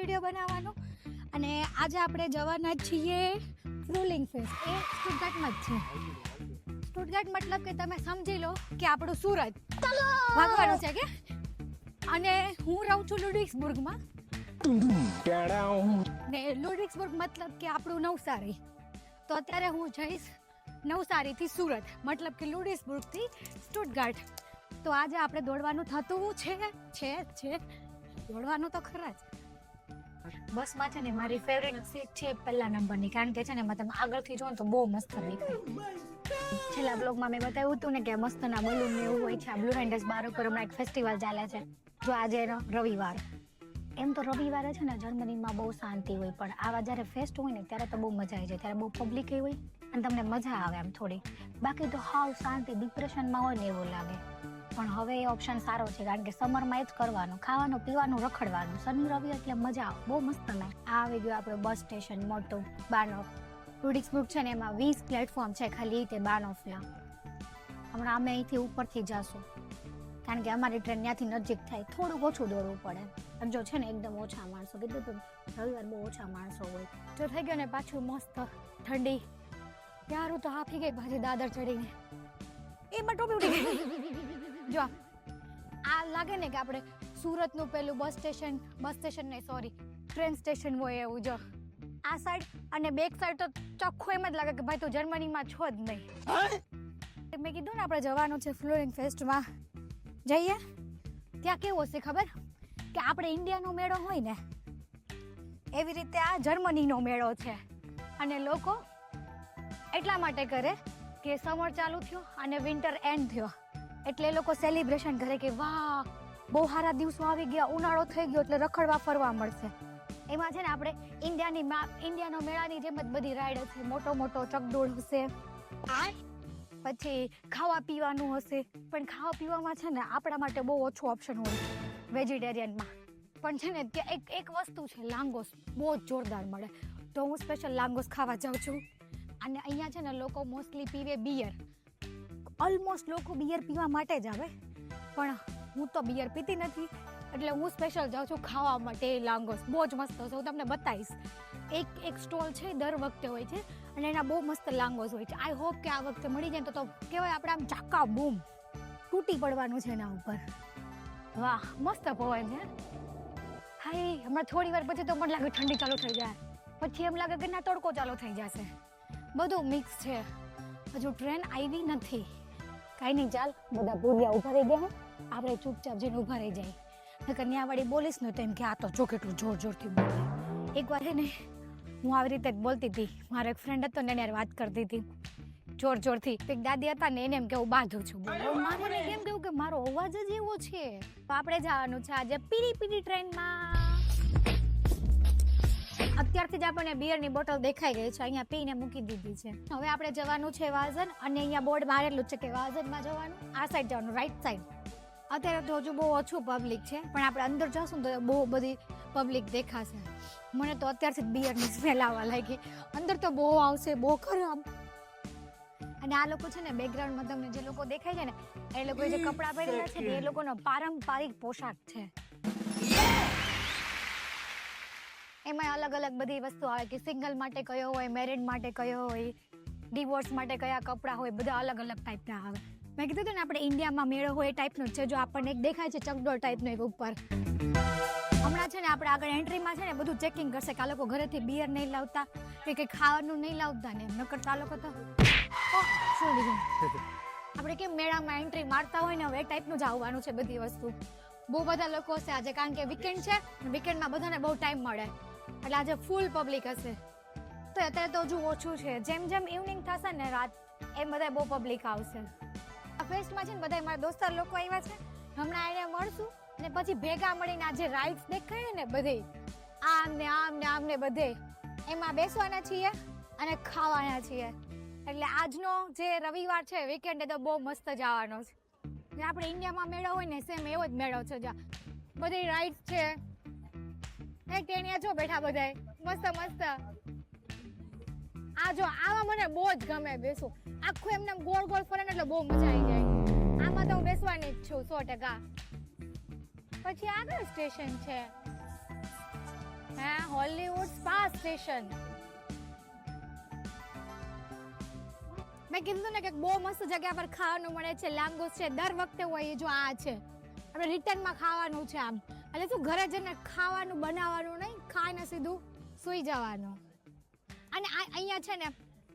Video બનાવવાનો. અને આજે આપણે જવાના છીએ ફ્લુલિંગ ફેસ્ટ. એ સ્ટુટગાર્ટમાં જ છે. સ્ટુટગાર્ટ મતલબ કે તમે સમજી લો કે આપણું સુરત ભાગવાનું છે કે. અને હું રહું છું લુડિક્સબુર્ગમાં ને લુડિક્સબુર્ગ મતલબ કે આપણું નવસારી. તો અત્યારે હું જઈશ નવસારીથી સુરત, મતલબ કે લુડિક્સબુર્ગથી સ્ટુટગાર્ટ. તો આજે આપણે દોડવાનું થતું છે દોડવાનું તો ખરા જ. બસમાં છે ને મારી ફેવરેટ સીટ છે પહેલા નંબરની, કારણ કે છે ને એમાં તમે આગળથી જો ને તો બહુ મસ્ત દેખાય. છેલ્લા બ્લોગમાં મેં બતાવ્યું હતું ને કે મસ્તના બલૂન ને એવું હોય છે. આ બ્લુ હેન્ડસ બાર ઉપર હમણાં એક ફેસ્ટિવલ ચાલે છે. જો આજે એનો રવિવાર, એમ તો રવિવારે છે ને જર્મનીમાં બહુ શાંતિ હોય, પણ આવા જ્યારે ફેસ્ટ હોય ને ત્યારે તો બહુ મજા આવી જાય. ત્યારે બહુ પબ્લિક હોય અને તમને મજા આવે એમ થોડી. બાકી તો હાવ શાંતિ, ડિપ્રેશનમાં હોય ને એવું લાગે. પણ હવે એ ઓપ્શન સારો છે, કારણ કે સમરમાં એ જ કરવાનું, ખાવાનું પીવાનું રખડવાનું. શનિ રવિ એટલે મજા આવે, બહુ મસ્ત લાગે. આ આવી ગયું આપણું બસ સ્ટેશન મોટું બાનોફ. લુડિક્સબુર્ગ છે ને એમાં 20 પ્લેટફોર્મ છે ખાલી તે બાનોફના. હમણાં અમે અહીંથી ઉપરથી જશું, કારણ કે અમારી ટ્રેન ત્યાંથી નજીક થાય, થોડુંક ઓછું દોડવું પડે. અને જો છે ને એકદમ ઓછા માણસો, કીધું તો રવિવાર બહુ ઓછા માણસો હોય. જો થઈ ગયો ને પાછું મસ્ત ઠંડી. યારું તો હાફી ગઈ પાછી દાદર ચડીને. એમાં ટોપી ઉડી ગઈ. જો આ લાગે ને કે આપણે સુરતનું પેલું બસ સ્ટેશન નહીં, સોરી, ટ્રેન સ્ટેશન હોય એવું. જો આ સાઈડ અને બેક સાઈડ તો ચોખ્ખું એમ જ લાગે કે ભાઈ તું જર્મનીમાં છો જ નહીં. મેં કીધું ને આપણે જવાનું છે ફ્લોરિંગ ફેસ્ટમાં. જઈએ ત્યાં કેવું હશે ખબર, કે આપણે ઇન્ડિયાનો મેળો હોય ને એવી રીતે આ જર્મનીનો મેળો છે. અને લોકો એટલા માટે કરે કે સમર ચાલુ થયો અને વિન્ટર એન્ડ થયો, એટલે એ લોકો સેલિબ્રેશન કરે કે વાહ બહુ સારા દિવસો આવી ગયા, ઉનાળો થઈ ગયો એટલે રખડવા ફરવા મળશે. એમાં છે ને આપણે ઇન્ડિયાનો મેળાની જેમ જ બધી રાઈડ હશે. મોટો ચકડોળ હશે, પછી ખાવા પીવાનું હશે. પણ ખાવા પીવામાં છે ને આપણા માટે બહુ ઓછું ઓપ્શન હોય વેજીટેરિયનમાં. પણ છે ને ત્યાં એક વસ્તુ છે, લાંગોસ બહુ જ જોરદાર મળે. તો હું સ્પેશિયલ લાંગોસ ખાવા જાઉં છું. અને અહીંયા છે ને લોકો મોસ્ટલી પીવે બિયર. ઓલમોસ્ટ લોકો બિયર પીવા માટે જ આવે, પણ હું તો બિયર પીતી નથી, એટલે હું સ્પેશિયલ જાઉં છું ખાવા માટે. લાંગોસ બહુ જ મસ્ત હશે, હું તમને બતાવીશ. એક સ્ટોલ છે દર વખતે હોય છે અને એના બહુ મસ્ત લાંગોસ હોય છે. આઈ હોપ કે આ વખતે મળી જાય તો કહેવાય આપણે આમ ચાકા બૂમ તૂટી પડવાનું છે એના ઉપર. વાહ મસ્ત પવન છે. હાય હમણાં થોડી વાર પછી તો મને લાગે ઠંડી ચાલુ થઈ જાય, પછી એમ લાગે કે ના તડકો ચાલુ થઈ જશે. બધું મિક્સ છે. હજુ ટ્રેન આવી નથી. કાંઈ નહીં, ચાલ બધા ભૂરિયા ઉભા રહી ગયા, આપણે ચૂપચાપ જઈને ઉભા રહી જાય. નકર ત્યાં વાળી બોલીશ ને તો એમ કે આ તો જો કેટલું જોરથી બોલે. એકવાર છે ને હું આવી રીતે જ બોલતી હતી, મારો એક ફ્રેન્ડ હતો ને એને વાત કરતી હતી જોરથી. એક દાદી હતા ને એને એમ કેવું બાંધું છું, મારે કેમ કેવું કે મારો અવાજ જ એવો છે. તો આપણે જવાનું છે આજે પીડી ટ્રેનમાં. અત્યારથી જ આપણને બિયરની બોટલ દેખાઈ ગઈ છે, અહીંયા પીને મૂકી દીધી છે. હવે આપણે જવાનું છે વાઝન, અને અહીંયા બોર્ડ મારેલું છે કે વાઝનમાં જવાનું, આ સાઈડ જવાનું, રાઈટ સાઈડ. અત્યારે તો હજુ બહુ ઓછું પબ્લિક છે, પણ આપણે અંદર જશું ને તો બહુ બધી પબ્લિક દેખાશે. મને તો અત્યારથી જ બિયરની સ્મેલ આવવા લાગી. અંદર તો બહુ આવશે, બહુ ખરાબ. અને આ લોકો છે ને બેકગ્રાઉન્ડમાં તમને જે લોકો દેખાય છે ને એ લોકો જે કપડાં પહેરેલા છે ને એ લોકોનો પારંપરિક પોશાક છે. એમાં અલગ બધી વસ્તુ આવે કે સિંગલ માટે કયો હોય, મેરિડ માટે કયો હોય, ડિવોર્સ માટે કયા કપડાં હોય, બધા અલગ ટાઈપના આવે. મેં કીધું હતું ને આપણે ઇન્ડિયામાં મેળો હોય એ ટાઈપનું જ છે. જો આપણને એક દેખાય છે ચકડોળ ટાઈપનો એક ઉપર. હમણાં છે ને આપણે આગળ એન્ટ્રીમાં છે ને બધું ચેકિંગ કરશે કે આ લોકો ઘરેથી બિયર નહીં લાવતા કે કંઈ ખાવાનું નહીં લાવતા ને એમ. ન કરતા આ લોકો તો આપણે કેમ મેળામાં એન્ટ્રી મારતા હોય ને હવે એ ટાઈપનું જ આવવાનું છે બધી વસ્તુ. બહુ બધા લોકો હશે આજે, કારણ કે વીકેન્ડ છે, વીકેન્ડમાં બધાને બહુ ટાઈમ મળે, એટલે આજે ફૂલ પબ્લિક હશે. તો અત્યારે તો હજુ ઓછું છે, જેમ ઇવનિંગ થશે ને રાત એમ બધા બહુ પબ્લિક આવશે. આ ફેસ્ટમાં છે ને બધા મારા દોસ્તાર લોકો આવ્યા છે, હમણાં એને મળશું અને પછી ભેગા મળીને આ જે રાઇડ્સ દેખાય ને બધી આમ ને બધે એમાં બેસવાના છીએ અને ખાવાના છીએ. એટલે આજનો જે રવિવાર છે વીકેન્ડ તો બહુ મસ્ત જવાનો છે. આપણે ઇન્ડિયામાં મેળો હોય ને સેમ એવો જ મેળો છે, જ્યાં બધી રાઇડ્સ છે. ટેણિયા છો બેઠા બધા મસ્ત. આ જો આમાં મને બહુ જ ગમે બેસવું. આખું એમને ગોળ ફરે ને એટલે બહુ મજા આવી જાય. આમાં તો હું બેસવાની જ છું 100%. પછી આગળ સ્ટેશન છે, હે હોલીવુડ સ્પા સ્ટેશન. મેં કીધું ને કે બહુ મસ્ત જગ્યા પર ખાવાનું મળે છે. લાંગોસ છે, દર વખતે હોય જો આ છે. આપણે રિટર્નમાં ખાવાનું છે આમ. એટલે શું ઘરે જઈને ખાવાનું બનાવવાનું નહીં, ખાઈને સીધું સૂઈ જવાનું. અને અહીંયા છે ને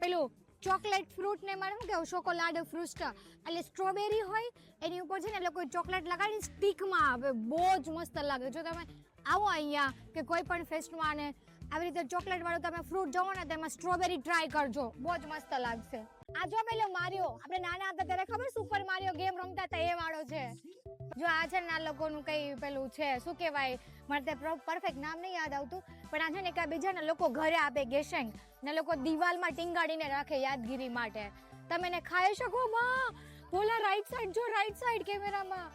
પેલું ચોકલેટ ફ્રૂટ ને મારે શું કેવું ચોકોલાડો ફ્રૂટ એટલે સ્ટ્રોબેરી હોય એની ઉપર છે ને લોકો ચોકલેટ લગાડીને સ્ટીકમાં આવે. બહુ જ મસ્ત લાગે. જો તમે આવો અહીંયા કે કોઈ પણ ફેસ્ટમાં ને આવી રીતે ચોકલેટ વાળું તમે ફ્રૂટ જોવો ને તેમાં સ્ટ્રોબેરી ટ્રાય કરજો, બહુ જ મસ્ત લાગશે. આ જો પેલો મારિયો, આપણે નાના હતા ત્યારે ખબર સુપર મારિયો ગેમ રમતા હતા એ વાળો છે. જો આ છે ને આ લોકોનું કઈ પેલું છે શું કહેવાય, મને તે પરફેક્ટ નામ નહીં યાદ આવતું, પણ આ છે ને કે બીજા ને લોકો ઘરે આપે ગેશેંગ ને લોકો દિવાલમાં ટીંગાડીને રાખે યાદગીરી માટે. તમે એને ખાઈ શકો. માં બોલા રાઈટ સાઈડ જો, રાઈટ સાઈડ કેમેરામાં.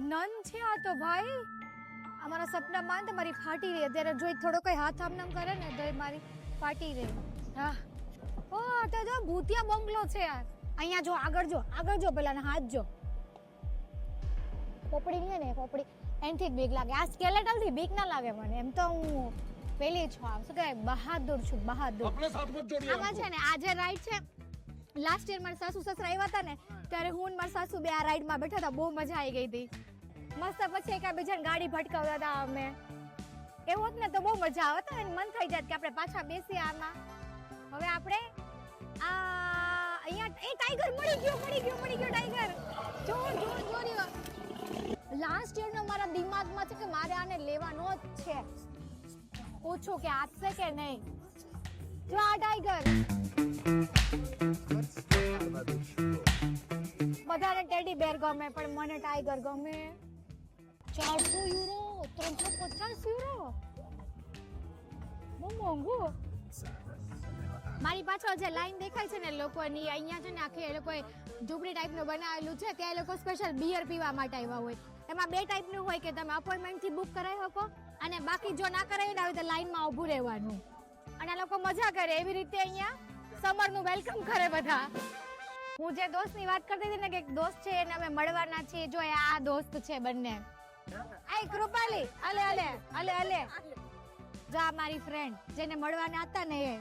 નન છે આ તો ભાઈ. અમારા સપનામાં મારી ફાટી રહી અત્યારે જોઈ થોડો કઈ હાથ આમ કરે ને તો મારી ફાટી રહી. હા ઓ તો જો ભૂતિયા બંગલો છે યાર. અહીંયા જો આગળ જો પેલા હાથ જો. પોપડી નહીં ને પોપડી એનથી બીક લાગે. આ સ્કેલેટલ થી બીક ના લાગે મને. એમ તો હું પેલી છું આમ શું કહેવાય બહાદુર છું, બહાદુર. આમાં છે ને આજે રાઈડ છે. લાસ્ટ યર મારા સાસુ સસરા આવ્યા હતા ને ત્યારે હું ને મારા સાસુ બે આ રાઈડમાં બેઠા હતા. બહુ મજા આવી ગઈ હતી. મસ્ત પછી એકબીજાને ગાડી ભટકાવતા હતા અમે. એવું જ ને તો બહુ મજા આવે તો મન થઈ જાય કે આપણે પાછા બેસીએ આમાં. હવે આપણે અહીંયા એ ટાઈગર મળી ગયો ટાઈગર. જો લાસ્ટ યર નો મારા દિમાગમાં છે કે મારે આને લેવાનો જ છે. પૂછું કે આપશે કે નહીં. જો આ ટાઈગર. બધાને ટેડી બેર ગમે પણ મને ટાઈગર ગમે. 400 યુરો, 350 યુરો, બહુ મોંઘું. મારી પાછળ જે લાઈન દેખાય છે ને લોકોની, અહીંયા છે ને આખી એ લોકોએ ઝૂંપડી ટાઈપનું બનાવેલું છે. ત્યાં એ લોકો સ્પેશિયલ બિયર પીવા માટે આવ્યા હોય. એમાં બે ટાઈપનું હોય કે તમે અપોઇન્ટમેન્ટથી બુક કરાવી શકો અને બાકી જો ના કરાવી આવે તો લાઈનમાં ઊભું રહેવાનું. અને આ લોકો મજા કરે એવી રીતે અહીંયા સમરનું વેલકમ કરે બધા. હું જે દોસ્તની વાત કરતી હતી ને કે એક દોસ્ત છે એને અમે મળવાના છીએ. જો આ દોસ્ત છે બંને. આય કૃપાલી, અલે જો આ મારી ફ્રેન્ડ જેને મળવાના હતા ને એ.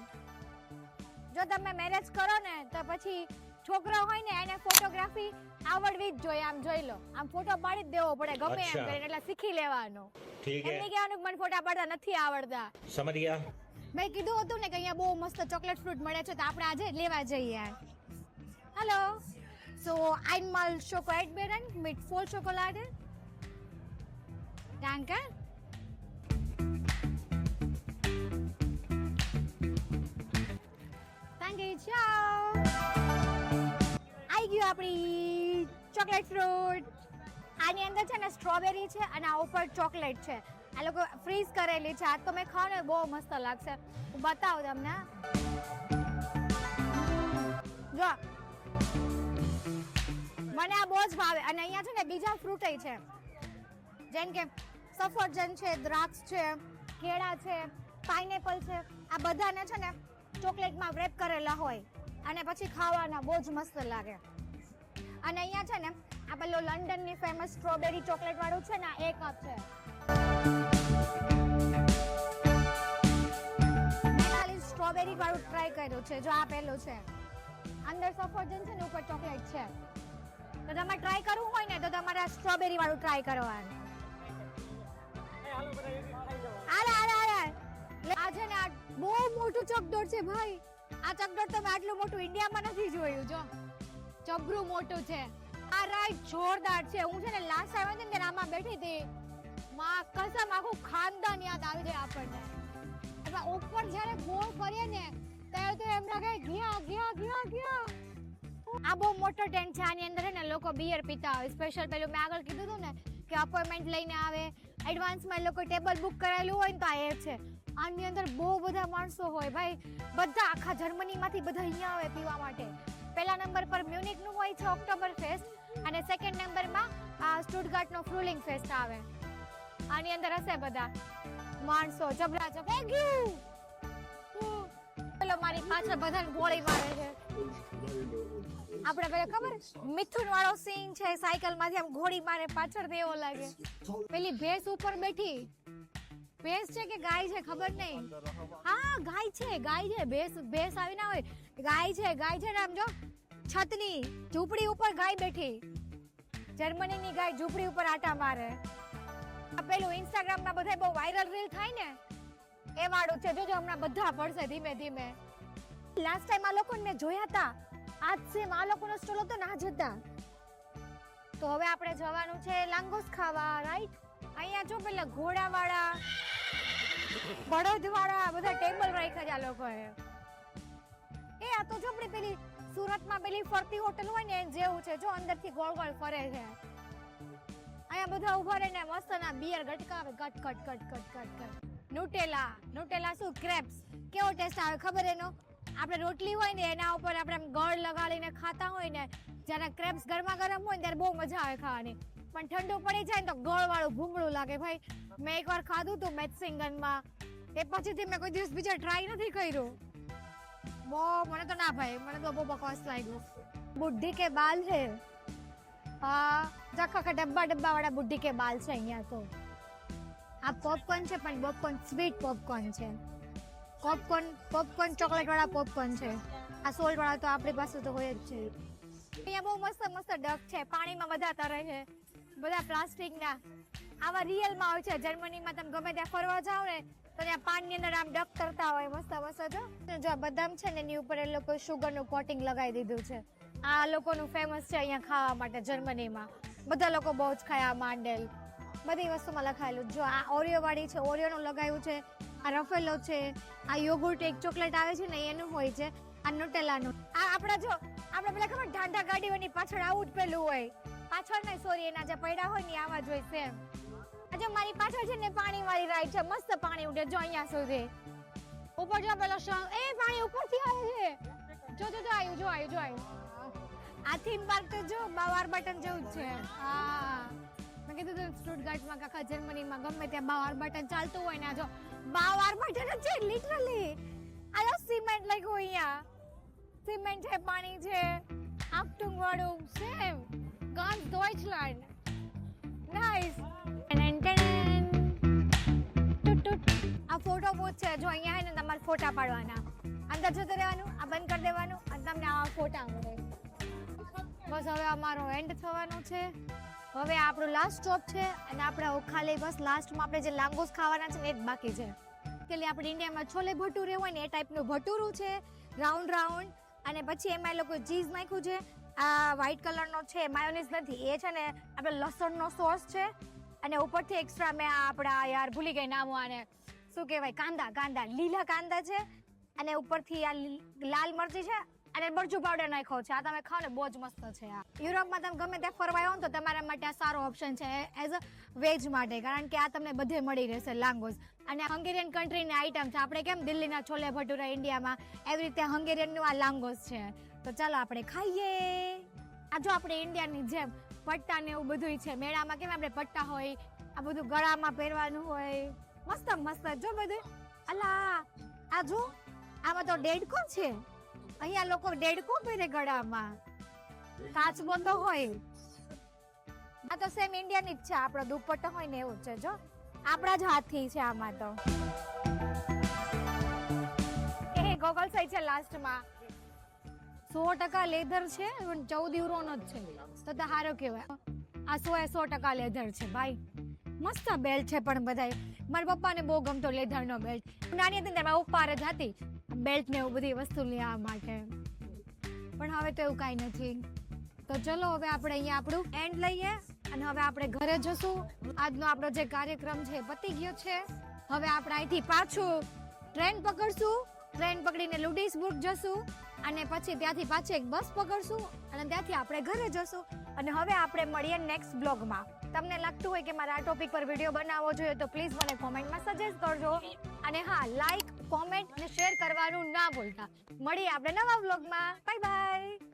જો તમે મેરેજ કરો ને તો પછી છોકરો હોય ને એને ફોટોગ્રાફી આવડવી જ જોઈએ. આમ જોઈ લો, આમ ફોટો પાડી જ દેવો પડે ગમે એમ કરીને, એટલે શીખી લેવાનું. એમને કહેવાનું મને ફોટા પાડતા નથી આવડતા. સમજ ગયા? મેં કીધું હતું ને કે અહીંયા બહુ મસ્ત ચોકલેટ ફ્રૂટ મળે છે તો આપણે આજે લેવા જઈએ. Hallo, so einmal Schoko Erdbeeren mit Vollschokolade. Danke. Danke, ciao. આવી ગયું આપણી ચોકલેટ ફ્રૂટ. આની અંદર છે ને સ્ટ્રોબેરી છે અને આ ઉપર ચોકલેટ છે. આ લોકો ફ્રીઝ કરેલી છે. આ તો મેં ખાવ ને બહુ મસ્ત લાગશે. હું બતાવું તમને. જો મને આ બહુ જ ભાવે. અને અહીંયા છે ને બીજા ફ્રૂટ છે જેમ કે સફરજન છે, દ્રાક્ષ છે, કેળા છે, પાઇનેપલ છે. આ બધાને છે ને ચોકલેટમાં રેપ કરેલા હોય અને પછી ખાવાના બહુ જ મસ્ત લાગે. અને અહીંયા છે ને આ પેલું લંડનની ફેમસ સ્ટ્રોબેરી ચોકલેટ વાળું છે ને એક કપ છે. મેં ખાલી સ્ટ્રોબેરી વાળું ટ્રાય કર્યું છે. જો આ પેલું છે, અંદર સફરજન છે ને ઉપર ચોકલેટ છે. તો તમારે ટ્રાય કરવું હોય ને તો તમારે સ્ટ્રોબેરી વાળું ટ્રાય કરવાનું. આ છે ને આ બહુ મોટું ચકડોળ છે ભાઈ. આ ચકડોળ તમે આટલું મોટું ઇન્ડિયામાં નથી જોયું. જો જબરું મોટું છે. આ રાઈડ જોરદાર છે. હું છે ને લાસ્ટ ટાઈમ હતી ને આમાં બેઠી હતી. માં કસમ આખું ખાનદાન યાદ આવી જાય આપણને. એટલે ઉપર જ્યારે ગોળ ફરીએ ને ત્યારે તો એમ લાગે ગયા. આ બહુ મોટો ટેન્ટ છે. આની અંદર ને લોકો બિયર પીતા હોય. સ્પેશિયલ પેલું મેં આગળ કીધું હતું ને કે અપોઇન્ટમેન્ટ લઈને આવે, એડવાન્સમાં લોકો ટેબલ બુક કરાયેલું હોય ને તો આ એ છે. આની અંદર બહુ બધા માણસો હોય ભાઈ. બધા આખા જર્મનીમાંથી બધા અહીંયા આવે પીવા માટે. પહેલા નંબર પર મ્યુનિકનું હોય છે ઓક્ટોબર ફેસ્ટ અને સેકન્ડ નંબરમાં સ્ટુટગાર્ટનો ફ્રુલિંગ ફેસ્ટ આવે. આની અંદર હશે બધા માણસો જબરા ગયું. પેલો મારી પાછળ બધાને ગોળી મારે છે. આપણે પેલા ખબર મિથુન વાળો સીન છે, સાયકલ માંથી આમ ગોળી મારે પાછળ એવો લાગે. પેલી ભેંસ ઉપર બેઠી ભેંસ છે કે ગાય છે ખબર નહીં. હા ગાય છે ભેંસ આવી ના હોય. ગાય છે ને આમ જો છતની ઝૂંપડી ઉપર ગાય બેઠી. જર્મનીની ગાય ઝૂંપડી ઉપર આટા મારે. આ પેલું ઇન્સ્ટાગ્રામમાં બધા બહુ વાયરલ રીલ થાય ને એ વાળું છે. જોજો હમણાં બધા પડશે ધીમે ધીમે. લાસ્ટ ટાઈમ આ લોકોને મેં જોયા હતા. આજ સેમ આ લોકોનો સ્ટોલ હતો ના જતા. તો હવે આપણે જવાનું છે લાંગોસ ખાવા, રાઈટ? અહીંયા જો પેલા ઘોડાવાળા બળદવાળા બધા ટેબલ રાખ્યા છે આ લોકોએ. એ આ તો જો આપણે પેલી સુરતમાં પેલી ફરતી હોટલ હોય ને જેવું છે. જો અંદરથી ગોળ ગોળ ફરે છે. અહીંયા બધા ઉભા રહીને મસ્ત ના બિયર ગટકાવે ગટ. ન્યુટેલા શું ક્રેપ્સ કેવો ટેસ્ટ આવે ખબર એનો? આપણે રોટલી હોય ને એના ઉપર આપણે ગળ લગાડીને ખાતા હોય ને, જ્યારે ક્રેપ્સ ગરમા ગરમ હોય ને ત્યારે બહુ મજા આવે ખાવાની. પણ ઠંડુ પડી જાય ને તો ગળ વાળું ભૂંગળું લાગે. ભાઈ મેં એકવાર ખાધું હતું મેથ્સિંગનમાં, એ પછીથી મેં કોઈ દિવસ બીજા ટ્રાય નથી કર્યું. બહુ મને તો ના ભાઈ, મને તો બહુ બકવાસ લાગ્યું. બુઢ્ઢી કે બાલ છે. હા જખા ડબ્બા વાળા બુઢ્ઢી કે બાલ છે અહીંયા તો. આ પોપકોર્ન છે પણ પોપકોર્ન સ્વીટ પોપકોર્ન છે. પોપકોર્ન ચોકલેટ વાળા પોપકોર્ન છે. આ સોલ્ટ વાળા તો આપણી પાસે તો હોય જ છે. અહીંયા બહુ મસ્ત ડક છે. પાણીમાં બધા તરે છે. બધા પ્લાસ્ટિકના આવા રિયલમાં હોય છે. જર્મનીમાં તમે ગમે ત્યાં ફરવા જાઓ ને તો ત્યાં પાણીની અંદર આમ ડક તરતા હોય મસ્ત. જો આ બદામ છે ને એની ઉપર એ લોકો સુગરનું કોટિંગ લગાવી દીધું છે. આ લોકોનું ફેમસ છે અહીંયા ખાવા માટે જર્મનીમાં. બધા લોકો બહુ જ ખાય આ માંડેલ. બધી વસ્તુમાં લખાયેલું. જો આ ઓરિયો વાળી છે, ઓરિયોનું લગાવ્યું છે. આ રફેલો છે. આ યોગુર્ટ એક ચોકલેટ આવે છે ને એનું હોય છે. આ ન્યુટેલાનું. આ આપણે પેલા ખબર ઢાંઢા ગાડીઓની પાછળ આવું જ પેલું હોય. પાછળ નહીં સોરી, એના જે પૈડા હોય ને આવા જ હોય સેમ. જો મારી પાછળ છે ને પાણી વાળી રાઈડ છે. મસ્ત પાણી ઉડે જો અહીંયા સુધી. ઉપર જો પેલો પાણી ઉપરથી આવે છે. જો આવ્યું. આ થીમ પાર્ક તો જો બાવાર બટન જેવું જ છે. હા મેં કીધું તું સ્ટુટગાર્ટમાં કાકા જર્મનીમાં ગમે ત્યાં બાવાર બટન ચાલતું હોય ને જો બાવાર બટન જ છે લિટરલી. આ જો સિમેન્ટ લાગ્યું અહીંયા. સિમેન્ટ છે, પાણી છે, આફટુંગ વાળું સેમ. ગાન્સ ડોઇચલેન્ડ. નાઈસ. આ ફોટો બૂથ છે. જો અહીંયા હે ને તમારે ફોટા પાડવાના. અંદર જતું રહેવાનું, આ બંધ કરી દેવાનું અને તમને આવા ફોટા મળે. બસ હવે અમારો એન્ડ થવાનો છે. હવે આપણું લાસ્ટ સ્ટોપ છે અને આપણે ખાલી બસ લાસ્ટમાં આપણે જે લાંગોસ ખાવાના છે ને એ જ બાકી છે. કે આપણે ઇન્ડિયામાં છોલે ભટુરે હોય ને એ ટાઈપનું ભટુરું છે, રાઉન્ડ. અને પછી એમાં એ લોકો ચીઝ નાખ્યું છે. આ વ્હાઈટ કલરનો છે, માયોનીઝ નથી. એ છે ને આપણે લસણનો સોસ છે અને ઉપરથી એક્સ્ટ્રા મેં આપણા યાર ભૂલી ગઈ નામ, આને શું કહેવાય, કાંદા લીલા કાંદા છે. અને ઉપરથી આ લાલ મરચી છે અને મરચું પાવડર નાખ્યો છે. આ તમે ખાઓ ને બહુ જ મસ્ત છે. આ યુરોપમાં તમે ગમે ત્યાં ફરવા આવો ને તો તમારા માટે આ સારો ઓપ્શન છે એઝ અ વેજ માટે, કારણ કે આ તમને બધે મળી રહેશે લાંગોસ. અને હંગેરિયન કન્ટ્રીની આઈટમ છે. આપણે કેમ દિલ્હીના છોલે ભટુરા ઇન્ડિયામાં, એવી રીતે હંગેરિયનનું આ લાંગોસ છે. તો ચાલો આપણે ખાઈએ. આ જો આપણે ઇન્ડિયાની જેમ પટ્ટા ને એવું બધું છે. મેળામાં કેમ આપણે પટ્ટા હોય, આ બધું ગળામાં પહેરવાનું હોય. મસ્ત જો બધું. અલા આ જો આમાં તો ડેડકો છે. અહીંયા લોકો ડેડકો પહેરે ગળામાં. કાચબો તો હોય. આ તો સેમ ઇન્ડિયન જ છે. આપણો દુપટ્ટો હોય ને એવું છે. જો આપણા જ હાથથી છે આમાં તો. એ ગોગલ સાઈ છે લાસ્ટમાં. 100% લેધર છે, 14 યુરોનો જ છે. તો સારું કહેવાય. આ 100% લેધર છે ભાઈ. મસ્ત બેલ્ટ છે પણ બધાય. મારા પપ્પાને બહુ ગમતો લેધરનો બેલ્ટ. નાની હતી ને તેમાં ઉપર જ હતી બેલ્ટ ને એવું બધી વસ્તુ લેવા માટે. પણ હવે તો એવું કાંઈ નથી. તો ચલો હવે આપણે અહીંયા આપણું એન્ડ લઈએ અને હવે આપણે ઘરે જશું. આજનો આપણો જે કાર્યક્રમ છે પતી ગયો છે. હવે આપણે અહીંથી પાછું ટ્રેન પકડશું. ટ્રેન પકડીને લુડિસબુર્ગ જશું અને પછી ત્યાંથી પાછી એક બસ પકડશું અને ત્યાંથી આપણે ઘરે જશું. અને હવે આપણે મળીએ નેક્સ્ટ બ્લોગમાં. તમને લાગતું હોય કે મારે આ ટોપિક પર વિડીયો બનાવવો જોઈએ તો પ્લીઝ મને કોમેન્ટમાં સજેસ્ટ કરજો. અને હા, લાઈક, કોમેન્ટ અને શેર કરવાનું ના ભૂલતા. મળીએ આપણે નવા બ્લોગમાં. Bye bye.